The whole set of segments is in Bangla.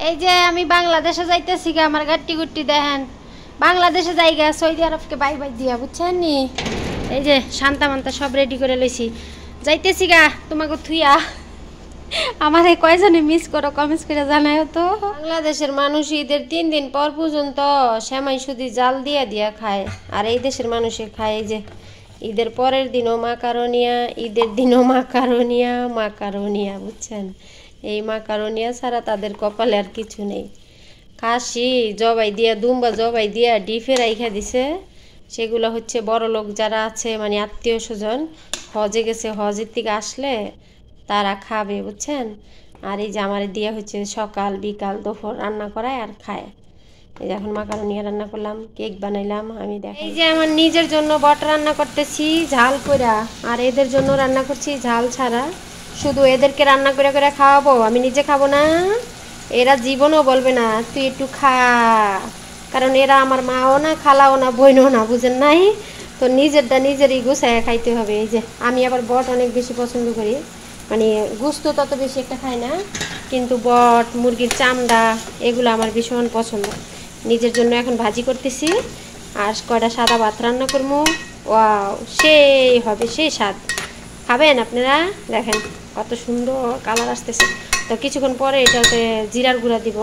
এই যে আমি বাংলাদেশে যাইতেছি গা, আমার গাট্টি গুট্টি দেখেন। বাংলাদেশে যাইগা সৌদি আরবকে বাই বাই দিয়া, বুঝছেন নি? এই যে শান্তা মান্তা সব রেডি করে লইছি, যাইতেছি গা তোমাকে থুইয়া। আমার এই কয়জনে মিস করো কমেন্টস করে জানাও তো। বাংলাদেশের মানুষ ঈদের 3 দিন পর পর্যন্ত সেমাই শুধু জাল দিয়া দিয়া খায়, আর এই দেশের মানুষে খায় এই যে ঈদের পরের দিনও মাকারোনিয়া, ঈদের দিনও মাকারোনিয়া মাকারোনিয়া, বুঝছেন? এই মাকারোনিয়া ছাড়া তাদের কপালে আর কিছু নেই। খাসি জবাই দিয়া, দুম্বা জবাই দিয়া ডিফে রাইখা দিছে। সেগুলো হচ্ছে বড় লোক যারা আছে, মানে আত্মীয় স্বজন হজে গেছে, হজের থেকে আসলে তারা খাবে, বুঝছেন? আর এই যে আমার দিয়া হচ্ছে সকাল বিকাল দুপুর রান্না করায় আর খায়। এই যে এখন মাকারোনিয়া রান্না করলাম, কেক বানাইলাম আমি দেখ। এই যে আমার নিজের জন্য বট রান্না করতেছি ঝাল কইরা, আর এদের জন্য রান্না করছি ঝাল ছাড়া। শুধু এদেরকে রান্না করে করে খাওয়াবো, আমি নিজে খাবো না। এরা জীবনও বলবে না তুই একটু খা, কারণ এরা আমার মাও না, খালাও না, বোনও না, বুঝেন নাই? তো নিজেরটা নিজেরই গুছায় খাইতে হবে। এই যে আমি আবার বট অনেক বেশি পছন্দ করি, মানে গুস্ত তত বেশি একটা খাই না, কিন্তু বট মুরগির চামড়া এগুলো আমার ভীষণ পছন্দ। নিজের জন্য এখন ভাজি করতেছি, আর কয়টা সাদা ভাত রান্না করবো। ওয়াও, সেই হবে, সেই স্বাদ। খাবেন আপনারা? দেখেন কত সুন্দর কালার আসতেছে। তো কিছুক্ষণ পরে এটাতে জিরার গুঁড়া দিব,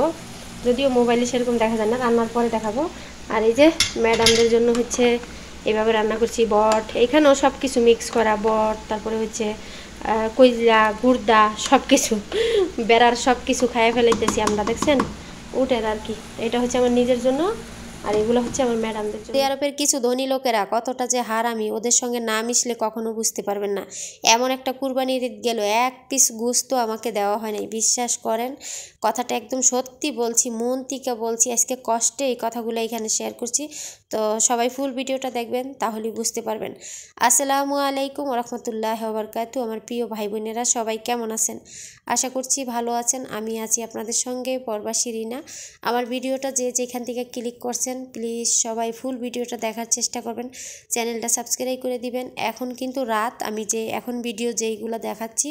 যদিও মোবাইলে সেরকম দেখা যায় না, রান্নার পরে দেখাবো। আর এই যে ম্যাডামদের জন্য হচ্ছে এভাবে রান্না করছি বট, এখানেও সব কিছু মিক্স করা, বট তারপরে হচ্ছে কইলা গুড়দা সব কিছু, বেড়ার সব কিছু খাইয়ে ফেলাইতেছি আমরা, দেখছেন উঠের আর কি। এটা হচ্ছে আমার নিজের জন্য, আর এগুলো হচ্ছে আমার ম্যাডামদের জন্য। সৌদি আরবের কিছু ধনী লোকেরা কতটা যে হারামি, ওদের সঙ্গে না মিশলে কখনো বুঝতে পারবেন না। এমন একটা কুরবানির ঈদ গেল, এক পিস গোস্ত আমাকে দেওয়া হয় নাই, বিশ্বাস করেন। কথাটা একদম সত্যি বলছি, মন থেকে বলছি, আজকে কষ্টে এই কথাগুলো এখানে শেয়ার করছি। তো সবাই ফুল ভিডিওটা দেখবেন, তাহলেই বুঝতে পারবেন। আসসালামু আলাইকুম রহমতুল্লাহি ওয়া বারাকাতুহু। আমার প্রিয় ভাই বোনেরা সবাই কেমন আছেন? আশা করছি ভালো আছেন। আমি আছি আপনাদের সঙ্গে, প্রবাসী রিনা। আমার ভিডিওটা যে যেখান থেকে ক্লিক করছেন, প্লিজ সবাই ফুল ভিডিওটা দেখার চেষ্টা করবেন, চ্যানেলটা সাবস্ক্রাইব করে দিবেন। এখন কিন্তু রাত, আমি যে এখন ভিডিও যেইগুলো দেখাচ্ছি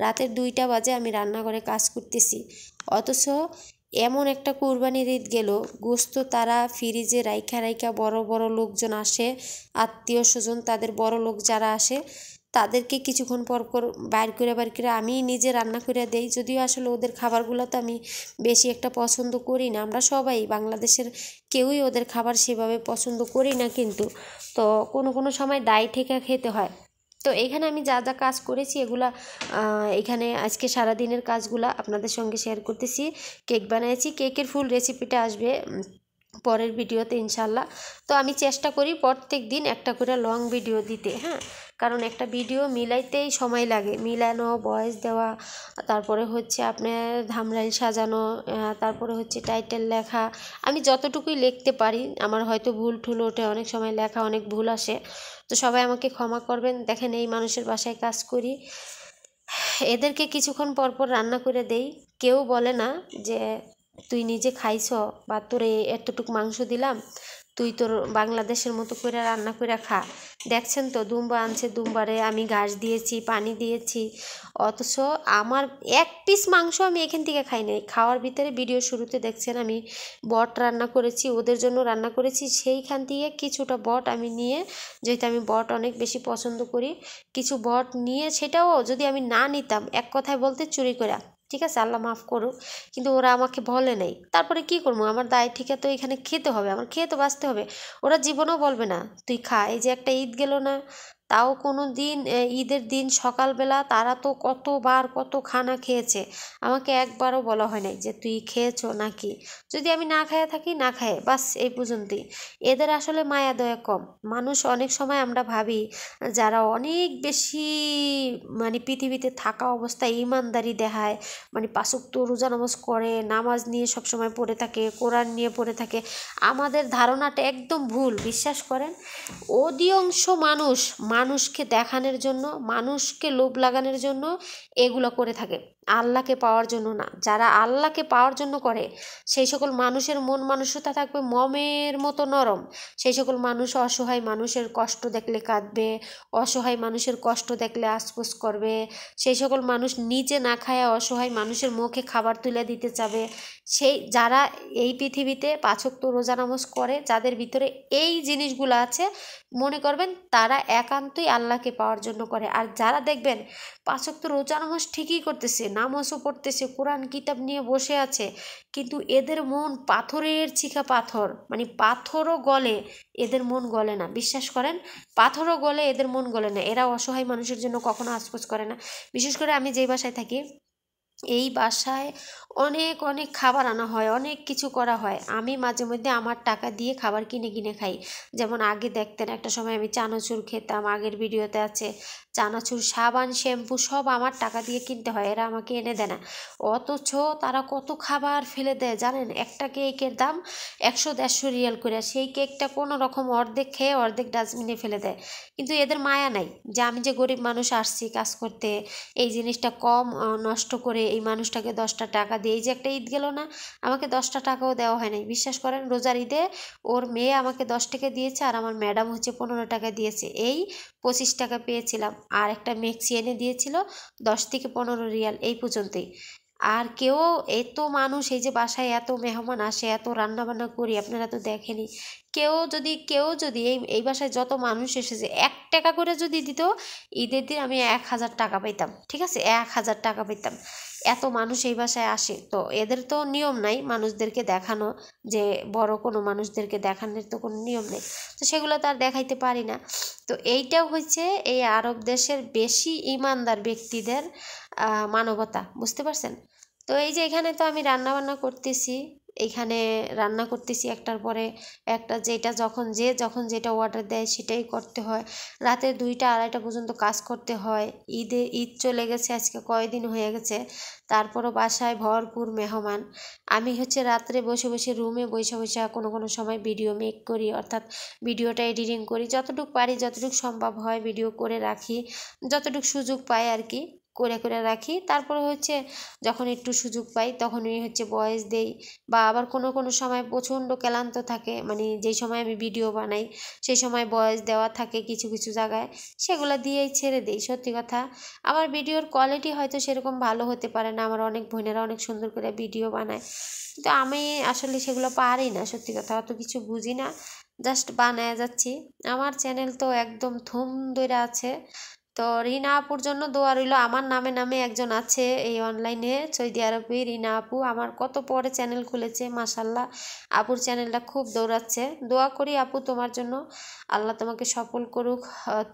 রাতের 2টা বাজে, আমি রান্নাঘরে কাজ করতেছি। অথচ এমন একটা কুরবানির ঈদ গেল, গোস্ত তারা ফ্রিজে রাইখা রাইখা, বড় বড় লোকজন আসে, আত্মীয় স্বজন তাদের বড় লোক যারা আসে তাদেরকে কিছুক্ষণ পর পর বাইর করে আমি নিজে রান্না করে দেই। যদিও আসলে ওদের খাবারগুলো তো আমি বেশি একটা পছন্দ করি না, আমরা সবাই বাংলাদেশের কেউই ওদের খাবার সেভাবে পছন্দ করি না, কিন্তু তো কোনো কোনো সময় দায় ঠেকা খেতে হয়। তো এখানে আমি যা যা কাজ করেছি এগুলা এখানে আজকে সারাদিনের কাজগুলা আপনাদের সঙ্গে শেয়ার করতেছি। কেক বানিয়েছি, কেকের ফুল রেসিপিটা আসবে পরের ভিডিওতে ইনশাল্লাহ। তো আমি চেষ্টা করি প্রত্যেক দিন একটা করে লং ভিডিও দিতে, হ্যাঁ, কারণ একটা ভিডিও মিলাইতেই সময় লাগে, মিলানো, ভয়েস দেওয়া, তারপরে হচ্ছে আপনার থাম্বনেইল সাজানো, তারপরে হচ্ছে টাইটেল লেখা। আমি যতটুকুই লিখতে পারি, আমার হয়তো ভুল ঠুল ওঠে, অনেক সময় লেখা অনেক ভুল আসে, তো সবাই আমাকে ক্ষমা করবেন। দেখেন এই মানুষের বাসায় কাজ করি, এদেরকে কিছুক্ষণ পর পর রান্না করে দেই। কেউ বলে না যে তুই নিজে খাইছ বা তোরে এতটুকু মাংস দিলাম, তুই তোর বাংলাদেশের মতো করে রান্না করে খা। দেখছেন তো দুম্বা আনছে, দুম্বারে আমি ঘাস দিয়েছি, পানি দিয়েছি, অথচ আমার এক পিস মাংস আমি এখান থেকে খাই নাই। খাওয়ার ভিতরে ভিডিও শুরুতে দেখছেন আমি বট রান্না করেছি, ওদের জন্য রান্না করেছি, সেইখান থেকে কিছুটা বট আমি নিয়ে, যেহেতু আমি বট অনেক বেশি পছন্দ করি, কিছু বট নিয়ে, সেটাও যদি আমি না নিতাম, এক কথায় বলতে চুরি করে, ঠিক আছে আল্লাহ মাফ করুক, কিন্তু ওরা আমাকে বলে নাই। তারপরে কি করবো, আমার দায় ঠিক তো এখানে খেতে হবে, আমার খেয়ে তো বাঁচতে হবে। ওরা জীবনেও বলবে না তুই খা। এই যে একটা ঈদ গেল না, তাও কোনো দিন ঈদের দিন সকালবেলা তারা তো কতবার কত খানা খেয়েছে, আমাকে একবারও বলা হয় নাই যে তুই খেয়েছো নাকি। যদি আমি না খাইয়ে থাকি, না খায় বাস, এই পর্যন্তই। এদের আসলে মায়া দয়া কম। মানুষ অনেক সময় আমরা ভাবি যারা অনেক বেশি মানে পৃথিবীতে থাকা অবস্থায় ইমানদারি দেখায়, মানে 5 ওয়াক্ত রোজা নামাজ করে, নামাজ নিয়ে সবসময় পড়ে থাকে, কোরআন নিয়ে পড়ে থাকে, আমাদের ধারণাটা একদম ভুল। বিশ্বাস করেন, অধিকাংশ মানুষকে দেখানোর জন্য, মানুষকে লোভ লাগানোর জন্য এগুলো করে থাকে। আল্লাহকে পাওয়ার জন্য না। যারা আল্লাহকে পাওয়ার জন্য করে সেই সকল মানুষের মন মানসিকতা থাকবে মমের মতো নরম। সেই সকল মানুষ অসহায় মানুষের কষ্ট দেখলে কাঁদবে, অসহায় মানুষের কষ্ট দেখলে আফসোস করবে। সেই সকল মানুষ নিজে না খায় অসহায় মানুষের মুখে খাবার তুলে দিতে চাবে। সেই যারা এই পৃথিবীতে 5 ওয়াক্ত রোজা নামাজ করে, যাদের ভিতরে এই জিনিসগুলো আছে, মনে করবেন তারা একান্তই আল্লাহকে পাওয়ার জন্য করে। আর যারা দেখবেন 5 ওয়াক্ত রোজা নামাজ ঠিকই করতেছে, নামাজও পড়তেছে, কোরআন কিতাব নিয়ে বসে আছে, কিন্তু এদের মন পাথরের চিকা পাথর, মানে পাথরও গলে এদের মন গলে না। বিশ্বাস করেন, পাথরও গলে এদের মন গলে না। এরা অসহায় মানুষের জন্য কখনো আফসোস করে না। বিশেষ করে আমি যেই বাসায় থাকি, এই বাসায় অনেক অনেক খাবার আনা হয়, অনেক কিছু করা হয়। আমি মাঝে মধ্যে আমার টাকা দিয়ে খাবার কিনে কিনে খাই। যেমন আগে দেখতেন একটা সময় আমি চানাচুর খেতাম, আগের ভিডিওতে আছে, চানাচুর, সাবান, শ্যাম্পু সব আমার টাকা দিয়ে কিনতে হয়, এরা আমাকে এনে দেয় না। অথচ তারা কত খাবার ফেলে দেয় জানেন? একটা কেকের দাম 100-150 রিয়াল করে, সেই কেকটা কোনো রকম অর্ধেক খেয়ে অর্ধেক ডাস্টবিনে ফেলে দেয়। কিন্তু এদের মায়া নাই যে আমি যে গরিব মানুষ আসছি কাজ করতে, এই জিনিসটা কম নষ্ট করে এই মানুষটাকে 10টা টাকা দিয়ে, এই যে একটা ঈদ গেল না, আমাকে 10টা টাকাও দেওয়া হয় নাই। বিশ্বাস করেন, রোজার ঈদে ওর মেয়ে আমাকে 10 টাকা দিয়েছে আর আমার ম্যাডাম হচ্ছে 15 টাকা দিয়েছে, এই 25 টাকা পেয়েছিলাম। আর একটা মেক্সি এনে দিয়েছিল 10 থেকে 15 রিয়াল, এই পর্যন্তই। আর কেউ, এত মানুষ, এই যে বাসায় এত মেহমান আসে, এত রান্না বান্না করি, আপনারা তো দেখেনি। কেউ যদি এই বাসায় যত মানুষ এসেছে 1 টাকা করে যদি দিত, ঈদের দিন আমি 1000 টাকা পাইতাম। ঠিক আছে, 1000 টাকা পাইতাম। এত মানুষ এই বাসায় আসে, তো এদের তো নিয়ম নাই মানুষদেরকে দেখানো, যে বড় কোনো মানুষদেরকে দেখানোর তো কোনো নিয়ম নেই, তো সেগুলো তো আর দেখাইতে পারি না। তো এইটাও হচ্ছে এই আরব দেশের বেশি ইমানদার ব্যক্তিদের মানবতা, বুঝতে পারছেন? তো এই যে এখানে তো আমি রান্না বান্না করতেছি, এইখানে রান্না করতেছি একটার পরে একটা, যেটা যখন যেটা অর্ডার দেয় সেটাই করতে হয়। রাতে 2টা 2:30 পর্যন্ত কাজ করতে হয়। ঈদ চলে গেছে, আজকে কয়দিন হয়ে গেছে, তারপরও বাসায় ভরপুর মেহমান। আমি হচ্ছে রাত্রে বসে বসে রুমে বসে বসে কোনো কোনো সময় ভিডিও মেক করি, অর্থাৎ ভিডিওটা এডিটিং করি, যতটুকু পারি, যতটুকু সম্ভব হয় ভিডিও করে রাখি, যতটুকু সুযোগ পাই আর কি করে রাখি। তারপর হচ্ছে যখন একটু সুযোগ পাই তখনই হচ্ছে ভয়েস দেই। বা আবার কোনো কোনো সময় প্রচণ্ড ক্লান্ত থাকে, মানে যেই সময় আমি ভিডিও বানাই সেই সময় ভয়েস দেওয়া থাকে কিছু কিছু জায়গায়, সেগুলো দিয়েই ছেড়ে দিই। সত্যি কথা, আমার ভিডিওর কোয়ালিটি হয়তো সেরকম ভালো হতে পারে না, আমার অনেক বোনেরা অনেক সুন্দর করে ভিডিও বানায়, কিন্তু আমি আসলে সেগুলো পারি না। সত্যি কথা, অত কিছু বুঝি না, জাস্ট বানায় যাচ্ছি। আমার চ্যানেল তো একদম ধুম ধরে আছে। তো রিনা আপুর জন্য দোয়া রইল। আমার নামে নামে একজন আছে এই অনলাইনে, সৌদি আরবে, রিনা আপু, আমার কত পরে চ্যানেল খুলেছে, মাশাল্লাহ। আপুর চ্যানেলটা খুব দৌড়াচ্ছে, দোয়া করি আপু তোমার জন্য, আল্লাহ তোমাকে সফল করুক।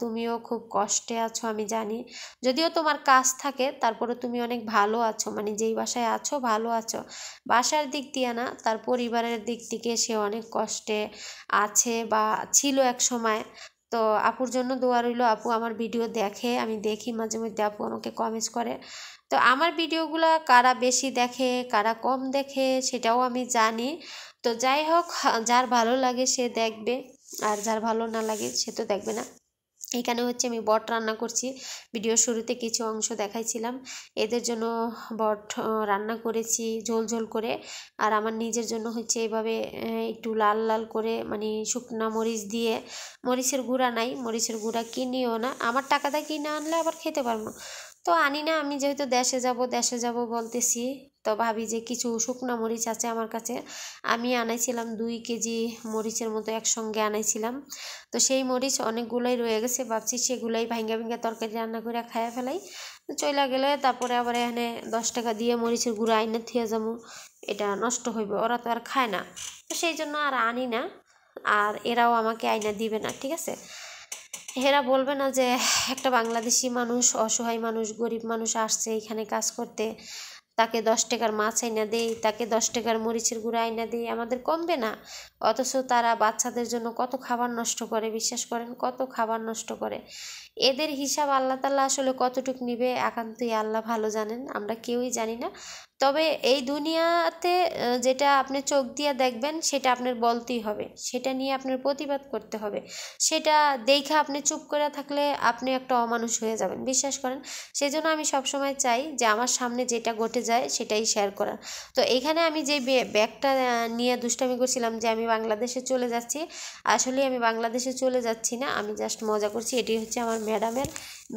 তুমিও খুব কষ্টে আছো আমি জানি, যদিও তোমার কাজ থাকে, তারপরে তুমি অনেক ভালো আছো, মানে যেই বাসায় আছো ভালো আছো, বাসার দিক দিয়ে না, তার পরিবারের দিক থেকে সে অনেক কষ্টে আছে বা ছিল এক সময়। তো আপুর জন্য দোয়া রইল। আপু আমার ভিডিও দেখে, আমি দেখি মাঝে মধ্যে, আপু আমাকে কমেন্টস করে। তো আমার ভিডিওগুলো কারা বেশি দেখে কারা কম দেখে সেটাও আমি জানি। তো যাই হোক, যার ভালো লাগে সে দেখবে, আর যার ভালো না লাগে সে তো দেখবে না। এখানে হচ্ছে আমি বট রান্না করছি, ভিডিও শুরুতে কিছু অংশ দেখাইছিলাম। এদের জন্য বট রান্না করেছি ঝোল ঝোল করে, আর আমার নিজের জন্য হচ্ছে এইভাবে একটু লাল লাল করে, মানে শুকনা মরিচ দিয়ে, মরিচের গুঁড়া নাই, মরিচের গুঁড়া কিনিও না, আমার টাকাটা কিনে আনলে আবার খেতে পারবো, তো আনি না। আমি যেহেতু দেশে যাব বলতেছি, তো ভাবি যে কিছু শুকনা মরিচ আছে আমার কাছে, আমি আনাইছিলাম 2 কেজি মরিচের মতো একসঙ্গে আনাইছিলাম। তো সেই মরিচ অনেকগুলোই রয়ে গেছে, ভাবছি সেগুলোই ভাঙ্গা ভাঙ্গা তরকারি রান্না করে খাইয়া ফেলাই। চইলা গেলে তারপরে আবার এখানে 10 টাকা দিয়ে মরিচের গুঁড়া আইনা থিয়া যাবো, এটা নষ্ট হইবে, ওরা তো আর খায় না, তো সেই জন্য আর আনি না। আর এরাও আমাকে আইনা দিবে না, ঠিক আছে? এরা বলবে না যে একটা বাংলাদেশি মানুষ, অসহায় মানুষ, গরিব মানুষ আসছে এখানে কাজ করতে, তাকে 10 টাকার মাছ আইনা দেই, তাকে 10 টাকার মরিচের গুঁড়া আইনা দেই, আমাদের কমবে না? অথচ তারা বাচ্চাদের জন্য কত খাবার নষ্ট করে, বিশ্বাস করেন, কত খাবার নষ্ট করে। এদের হিসাব আল্লাহ তাআলা আসলে কতটুক নিবে একান্তই আল্লাহ ভালো জানেন, আমরা কেউই জানি না। তবে এই দুনিয়াতে যেটা আপনি চোখ দিয়ে দেখবেন সেটা আপনার বলতেই হবে, সেটা নিয়ে আপনার প্রতিবাদ করতে হবে। সেটা দেখে আপনি চুপ করে থাকলে আপনি একটা অমানুষ হয়ে যাবেন, বিশ্বাস করেন। সেই জন্য আমি সবসময় চাই যে আমার সামনে যেটা ঘটে যায় সেটাই শেয়ার করার। তো এখানে আমি যে ব্যাগটা নিয়ে দুষ্টামি করছিলাম যে আমি বাংলাদেশে চলে যাচ্ছি, আসলে আমি বাংলাদেশে চলে যাচ্ছি না, আমি জাস্ট মজা করছি। এটি হচ্ছে আমার ম্যাডামের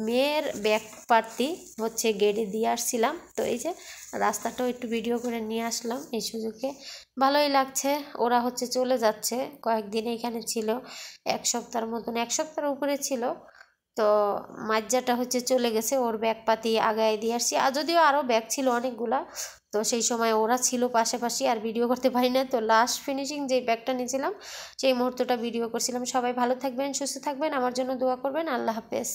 মেয়ের ব্যাগ পার্টি হচ্ছে গেটে দিয়ে আসছিলাম। তো এই যে রাস্তাটাও একটু ভিডিও করে নিয়ে আসলাম এই সুযোগে। ভালোই লাগছে, ওরা হচ্ছে চলে যাচ্ছে, কয়েকদিন এখানে ছিল, 1 সপ্তাহের মতন, 1 সপ্তাহের উপরে ছিল। তো মাজ্জাটা হচ্ছে চলে গেছে, ওর ব্যাগ পাতি আগায় দিয়ে আসছি। আর যদিও আরও ব্যাগ ছিল অনেকগুলা, তো সেই সময় ওরা ছিল পাশাপাশি, আর ভিডিও করতে পারি না। তো লাস্ট ফিনিশিং যেই ব্যাগটা নিয়েছিলাম সেই মুহূর্তটা ভিডিও করছিলাম। সবাই ভালো থাকবেন, সুস্থ থাকবেন, আমার জন্য দোয়া করবেন। আল্লাহ হাফেজ।